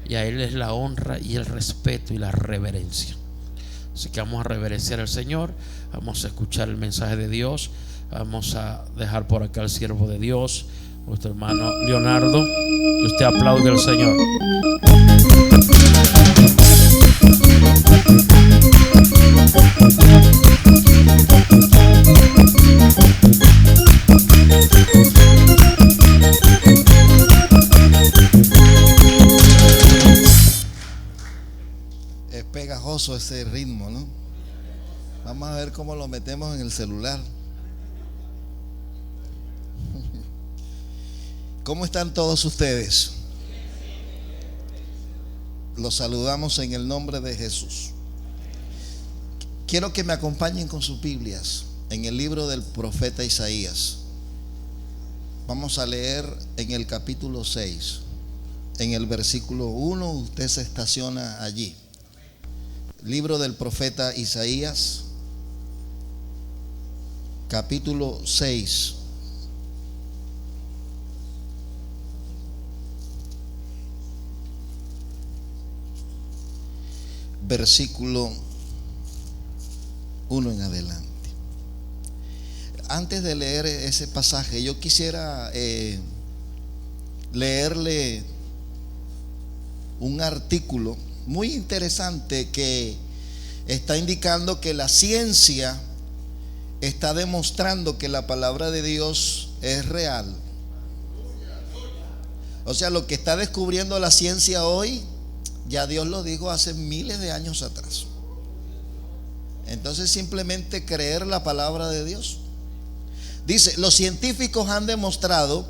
y a Él es la honra y el respeto y la reverencia. Así que vamos a reverenciar al Señor, vamos a escuchar el mensaje de Dios, vamos a dejar por acá al siervo de Dios, nuestro hermano Leonardo, y usted aplaude al Señor. Es pegajoso ese ritmo, ¿no? Vamos a ver cómo lo metemos en el celular. ¿Cómo están todos ustedes? Los saludamos en el nombre de Jesús. Quiero que me acompañen con sus Biblias en el libro del profeta Isaías. Vamos a leer en el capítulo 6, en el versículo 1. Usted se estaciona allí. Libro del profeta Isaías, capítulo 6. Versículo 1 en adelante. Antes de leer ese pasaje, yo quisiera leerle un artículo muy interesante que está indicando que la ciencia está demostrando que la palabra de Dios es real. O sea, lo que está descubriendo la ciencia hoy, ya Dios lo dijo hace miles de años atrás. Entonces simplemente creer la palabra de Dios. Dice, los científicos han demostrado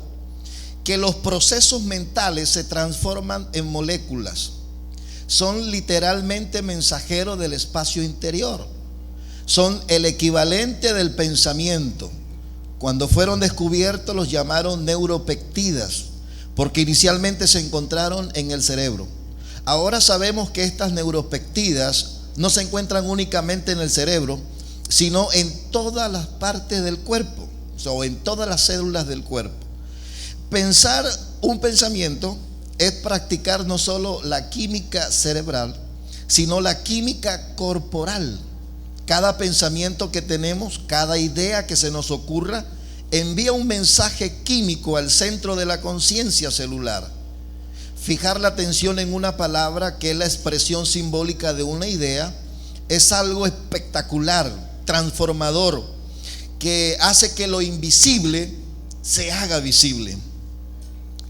que los procesos mentales se transforman en moléculas. Son literalmente mensajeros del espacio interior. Son el equivalente del pensamiento. Cuando fueron descubiertos los llamaron neuropeptidas, porque inicialmente se encontraron en el cerebro. Ahora sabemos que estas neuropeptidas no se encuentran únicamente en el cerebro, sino en todas las partes del cuerpo, o en todas las células del cuerpo. Pensar un pensamiento es practicar no solo la química cerebral, sino la química corporal. Cada pensamiento que tenemos, cada idea que se nos ocurra, envía un mensaje químico al centro de la conciencia celular. Fijar la atención en una palabra, que es la expresión simbólica de una idea, es algo espectacular, transformador, que hace que lo invisible se haga visible.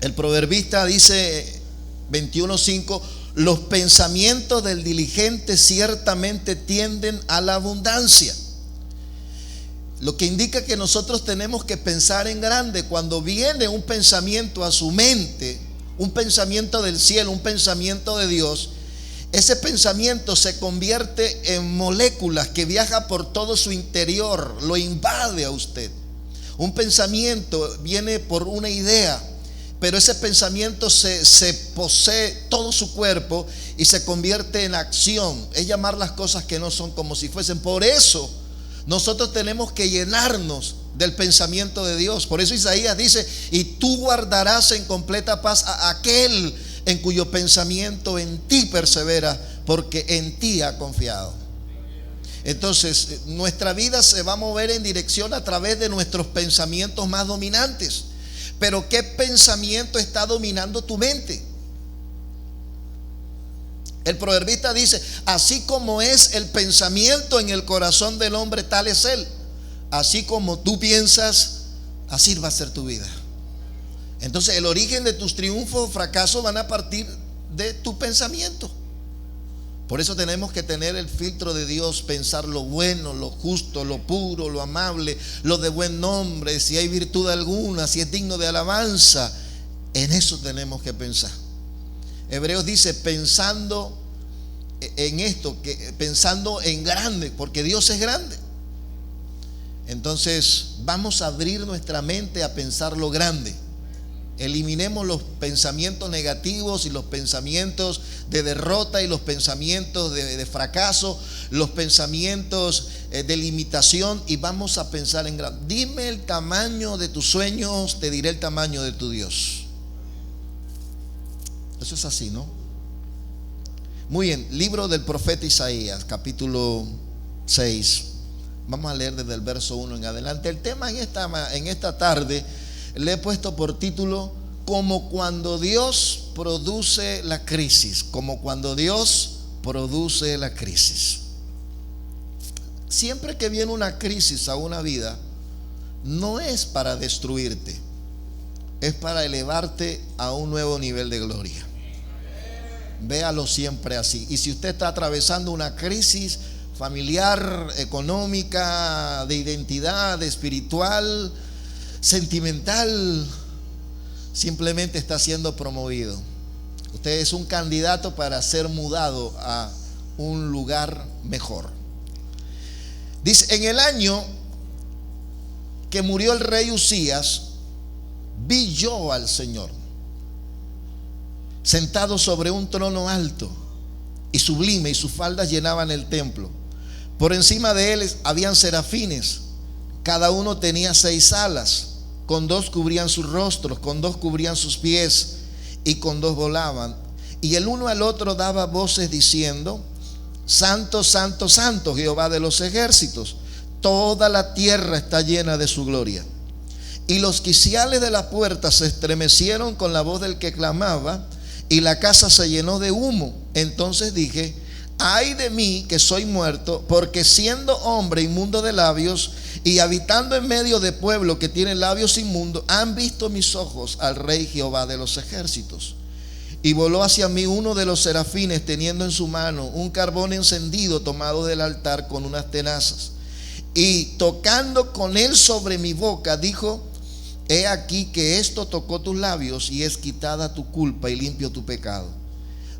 El proverbista dice 21:5: los pensamientos del diligente ciertamente tienden a la abundancia. Lo que indica que nosotros tenemos que pensar en grande. Cuando viene un pensamiento a su mente, un pensamiento del cielo, un pensamiento de Dios, ese pensamiento se convierte en moléculas que viaja por todo su interior, lo invade a usted. Un pensamiento viene por una idea, pero ese pensamiento se posee todo su cuerpo y se convierte en acción. Es llamar las cosas que no son como si fuesen. Por eso nosotros tenemos que llenarnos del pensamiento de Dios. Por eso Isaías dice: y tú guardarás en completa paz a aquel en cuyo pensamiento en ti persevera, porque en ti ha confiado. Entonces nuestra vida se va a mover en dirección a través de nuestros pensamientos más dominantes. Pero ¿qué pensamiento está dominando tu mente? El proverbista dice: así como es el pensamiento en el corazón del hombre, tal es él. Así como tú piensas, así va a ser tu vida. Entonces el origen de tus triunfos o fracasos van a partir de tu pensamiento. Por eso tenemos que tener el filtro de Dios, pensar lo bueno, lo justo, lo puro, lo amable, lo de buen nombre, si hay virtud alguna, si es digno de alabanza. En eso tenemos que pensar. Hebreos dice: pensando en esto, pensando en grande, porque Dios es grande. Entonces vamos a abrir nuestra mente a pensar lo grande. Eliminemos los pensamientos negativos y los pensamientos de derrota y los pensamientos de fracaso, los pensamientos de limitación, y vamos a pensar en grande. Dime el tamaño de tus sueños, te diré el tamaño de tu Dios. Eso es así, ¿no? Muy bien, libro del profeta Isaías, capítulo 6. Vamos a leer desde el verso 1 en adelante. El tema en esta tarde le he puesto por título: como cuando Dios produce la crisis. Como cuando Dios produce la crisis. Siempre que viene una crisis a una vida, no es para destruirte, es para elevarte a un nuevo nivel de gloria. Véalo siempre así. Y si usted está atravesando una crisis familiar, económica, de identidad, espiritual, sentimental, simplemente está siendo promovido. Usted es un candidato para ser mudado a un lugar mejor. Dice: en el año que murió el rey Uzías, vi yo al Señor sentado sobre un trono alto y sublime, y sus faldas llenaban el templo. Por encima de él habían serafines, cada uno tenía 6 alas, con 2 cubrían sus rostros, con 2 cubrían sus pies, y con 2 volaban. Y el uno al otro daba voces diciendo: Santo, santo, santo, Jehová de los ejércitos, toda la tierra está llena de su gloria. Y los quiciales de la puerta se estremecieron con la voz del que clamaba, y la casa se llenó de humo. Entonces dije: ay de mí, que soy muerto, porque siendo hombre inmundo de labios y habitando en medio de pueblo que tiene labios inmundos, han visto mis ojos al Rey Jehová de los ejércitos. Y voló hacia mí uno de los serafines, teniendo en su mano un carbón encendido tomado del altar con unas tenazas, y tocando con él sobre mi boca, dijo: he aquí que esto tocó tus labios, y es quitada tu culpa y limpio tu pecado.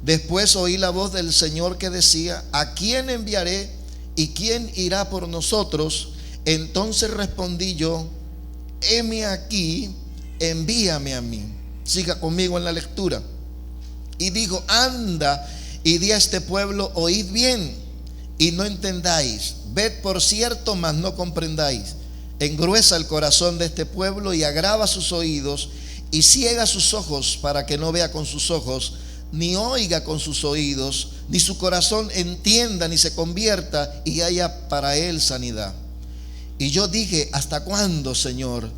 Después oí la voz del Señor que decía: ¿a quién enviaré y quién irá por nosotros? Entonces respondí yo: heme aquí, envíame a mí. Siga conmigo en la lectura. Y dijo: anda y di a este pueblo: oíd bien y no entendáis, ved por cierto, mas no comprendáis. Engruesa el corazón de este pueblo y agrava sus oídos, y ciega sus ojos, para que no vea con sus ojos, ni oiga con sus oídos, ni su corazón entienda, ni se convierta, y haya para él sanidad. Y yo dije: ¿hasta cuándo, Señor?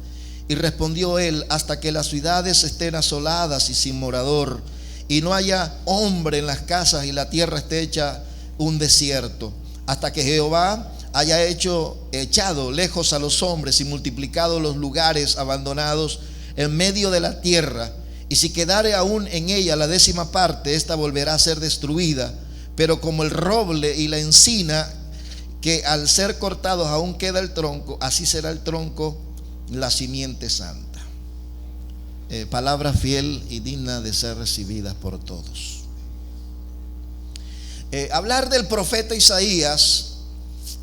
Y respondió él: hasta que las ciudades estén asoladas y sin morador, y no haya hombre en las casas, y la tierra esté hecha un desierto, hasta que Jehová haya echado lejos a los hombres y multiplicado los lugares abandonados en medio de la tierra. Y si quedare aún en ella la 10ª parte, esta volverá a ser destruida. Pero como el roble y la encina, que al ser cortados aún queda el tronco, así será el tronco, la simiente santa. Palabra fiel y digna de ser recibida por todos. Hablar del profeta Isaías,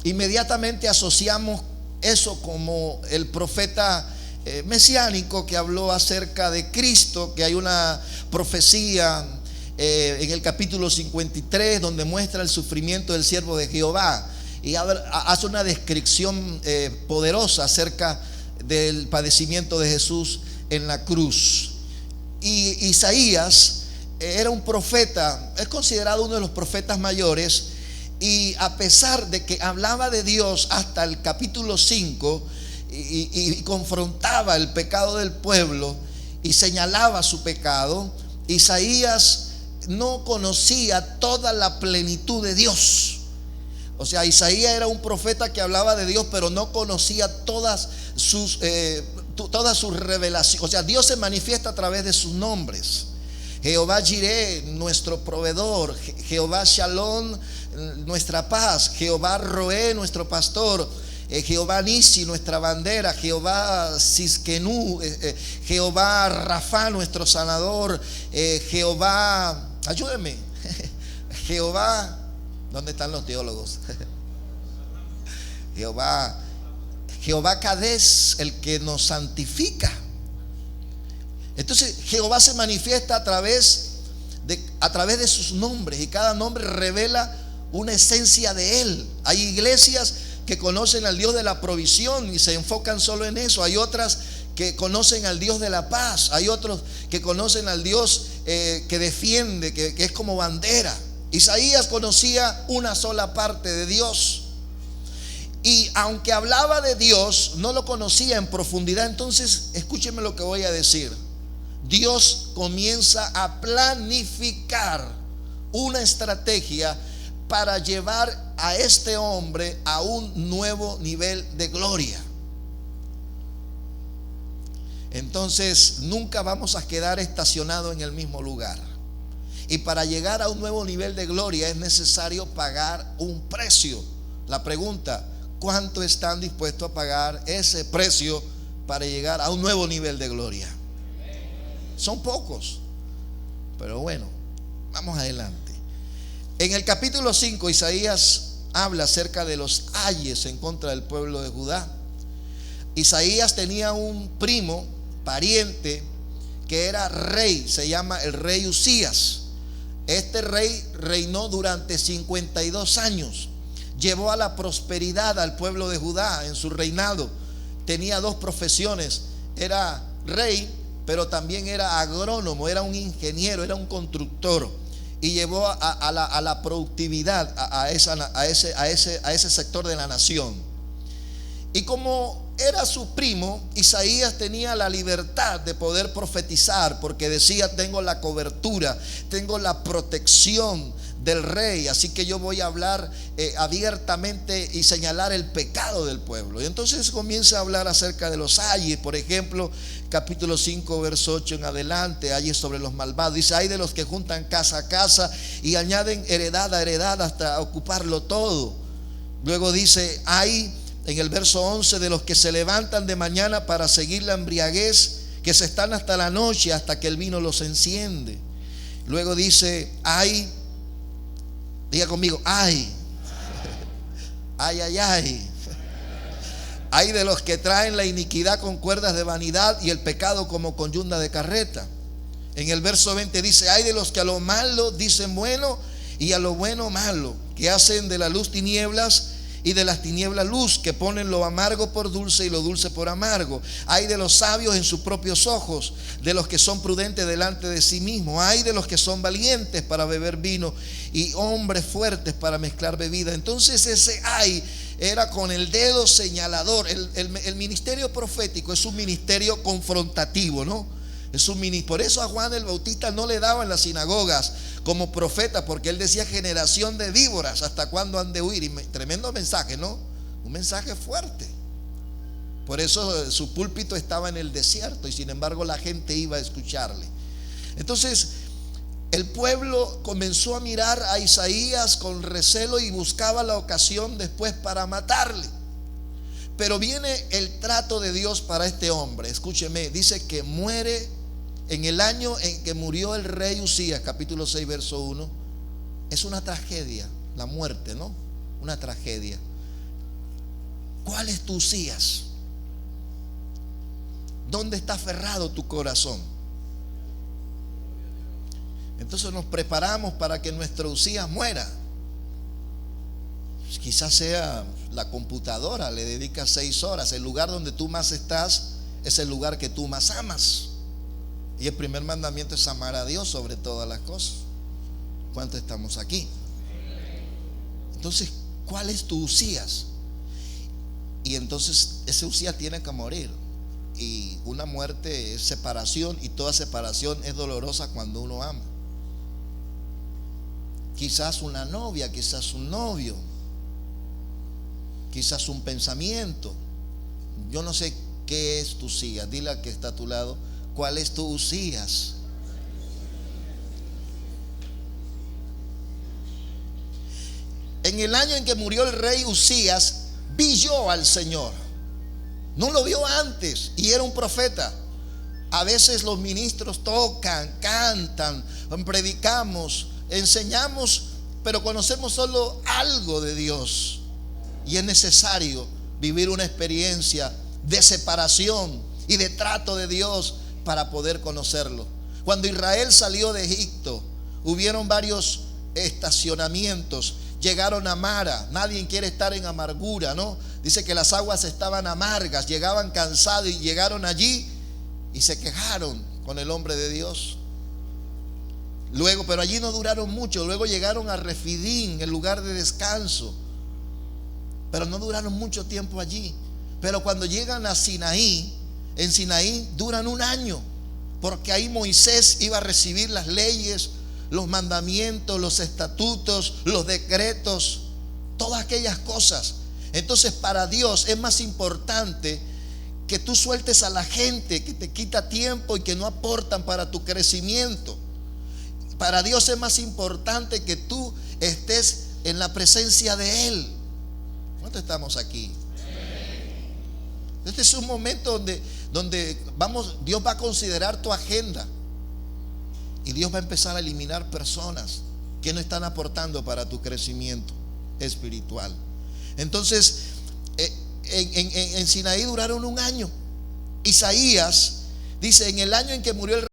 inmediatamente asociamos eso como el profeta mesiánico que habló acerca de Cristo, que hay una profecía en el capítulo 53 donde muestra el sufrimiento del siervo de Jehová y hace una descripción poderosa acerca del padecimiento de Jesús en la cruz. Y Isaías era un profeta, es considerado uno de los profetas mayores, y a pesar de que hablaba de Dios hasta el capítulo 5 y confrontaba el pecado del pueblo y señalaba su pecado, Isaías no conocía toda la plenitud de Dios. O sea, Isaías era un profeta que hablaba de Dios, pero no conocía todas sus revelaciones. O sea, Dios se manifiesta a través de sus nombres: Jehová Jireh, nuestro proveedor; Jehová Shalom, nuestra paz; Jehová Roé, nuestro pastor; Jehová Nisi, nuestra bandera; Jehová Siskenu, Jehová Rafa, nuestro sanador; Jehová, ayúdeme, Jehová, ¿dónde están los teólogos? Jehová Kadesh, el que nos santifica. Entonces Jehová se manifiesta a través de sus nombres, y cada nombre revela una esencia de Él. Hay iglesias que conocen al Dios de la provisión y se enfocan solo en eso. Hay otras que conocen al Dios de la paz. Hay otros que conocen al Dios que defiende, que es como bandera. Isaías conocía una sola parte de Dios. Y aunque hablaba de Dios, no lo conocía en profundidad. Entonces, escúcheme lo que voy a decir. Dios comienza a planificar una estrategia para llevar a este hombre a un nuevo nivel de gloria. Entonces, nunca vamos a quedar estacionados en el mismo lugar. Y para llegar a un nuevo nivel de gloria es necesario pagar un precio. La pregunta: ¿cuánto están dispuestos a pagar ese precio para llegar a un nuevo nivel de gloria? Son pocos, pero bueno, vamos adelante. En el capítulo 5, Isaías habla acerca de los ayes en contra del pueblo de Judá. Isaías tenía un primo, pariente, que era rey, se llama el rey Usías. Este rey reinó durante 52 años. Llevó a la prosperidad al pueblo de Judá en su reinado. Tenía dos profesiones: era rey, pero también era agrónomo, era un ingeniero, era un constructor. Y llevó a la productividad a ese sector de la nación. Y como era su primo, Isaías tenía la libertad de poder profetizar, porque decía: tengo la cobertura, tengo la protección del rey, así que yo voy a hablar abiertamente y señalar el pecado del pueblo. Y entonces comienza a hablar acerca de los ayes. Por ejemplo, capítulo 5, verso 8 en adelante, ayes sobre los malvados. Dice: hay de los que juntan casa a casa y añaden heredad a heredad hasta ocuparlo todo. Luego dice: hay, en el verso 11, de los que se levantan de mañana para seguir la embriaguez, que se están hasta la noche, hasta que el vino los enciende. Luego dice: hay, diga conmigo, ay, ay, ay, ay. Hay de los que traen la iniquidad con cuerdas de vanidad y el pecado como conyunda de carreta. En el verso 20 dice: hay de los que a lo malo dicen bueno y a lo bueno malo, que hacen de la luz tinieblas y de las tinieblas luz, que ponen lo amargo por dulce y lo dulce por amargo. Hay de los sabios en sus propios ojos, de los que son prudentes delante de sí mismos. Hay de los que son valientes para beber vino y hombres fuertes para mezclar bebida. Entonces ese hay era con el dedo señalador. El ministerio profético es un ministerio confrontativo, ¿no? Por eso a Juan el Bautista no le daban las sinagogas como profeta, porque él decía: generación de víboras, ¿hasta cuándo han de huir? Y tremendo mensaje, ¿no? Un mensaje fuerte. Por eso su púlpito estaba en el desierto y sin embargo la gente iba a escucharle. Entonces el pueblo comenzó a mirar a Isaías con recelo y buscaba la ocasión después para matarle. Pero viene el trato de Dios para este hombre. Escúcheme, dice que muere en el año en que murió el rey Usías, capítulo 6, verso 1. Es una tragedia, la muerte, ¿no? Una tragedia. ¿Cuál es tu Usías? ¿Dónde está aferrado tu corazón? Entonces nos preparamos para que nuestro Usías muera. Quizás sea la computadora, le dedicas 6 horas. El lugar donde tú más estás es el lugar que tú más amas. Y el primer mandamiento es amar a Dios sobre todas las cosas. ¿Cuántos estamos aquí? Entonces, ¿cuál es tu Usías? Y entonces ese Usías tiene que morir. Y una muerte es separación, y toda separación es dolorosa cuando uno ama. Quizás una novia, quizás un novio, quizás un pensamiento. Yo no sé qué es tu Usías. Dile al que está a tu lado: ¿cuál es tu Usías? En el año en que murió el rey Usías, vi yo al Señor. No lo vio antes, y era un profeta. A veces los ministros tocan, cantan, predicamos, enseñamos, pero conocemos solo algo de Dios. Y es necesario vivir una experiencia de separación y de trato de Dios para poder conocerlo. Cuando Israel salió de Egipto, hubieron varios estacionamientos. Llegaron a Mara. Nadie quiere estar en amargura, ¿no? Dice que las aguas estaban amargas. Llegaban cansados y llegaron allí y se quejaron con el hombre de Dios. Luego, pero allí no duraron mucho. Luego llegaron a Refidim, el lugar de descanso. Pero no duraron mucho tiempo allí. Pero cuando llegan a Sinaí, en Sinaí duran un año, porque ahí Moisés iba a recibir las leyes, los mandamientos, los estatutos, los decretos, todas aquellas cosas. Entonces para Dios es más importante que tú sueltes a la gente que te quita tiempo y que no aportan para tu crecimiento. Para Dios es más importante que tú estés en la presencia de Él. ¿Cuántos estamos aquí? Este es un momento donde Dios va a considerar tu agenda y Dios va a empezar a eliminar personas que no están aportando para tu crecimiento espiritual. Entonces, en Sinaí duraron un año. Isaías dice: en el año en que murió el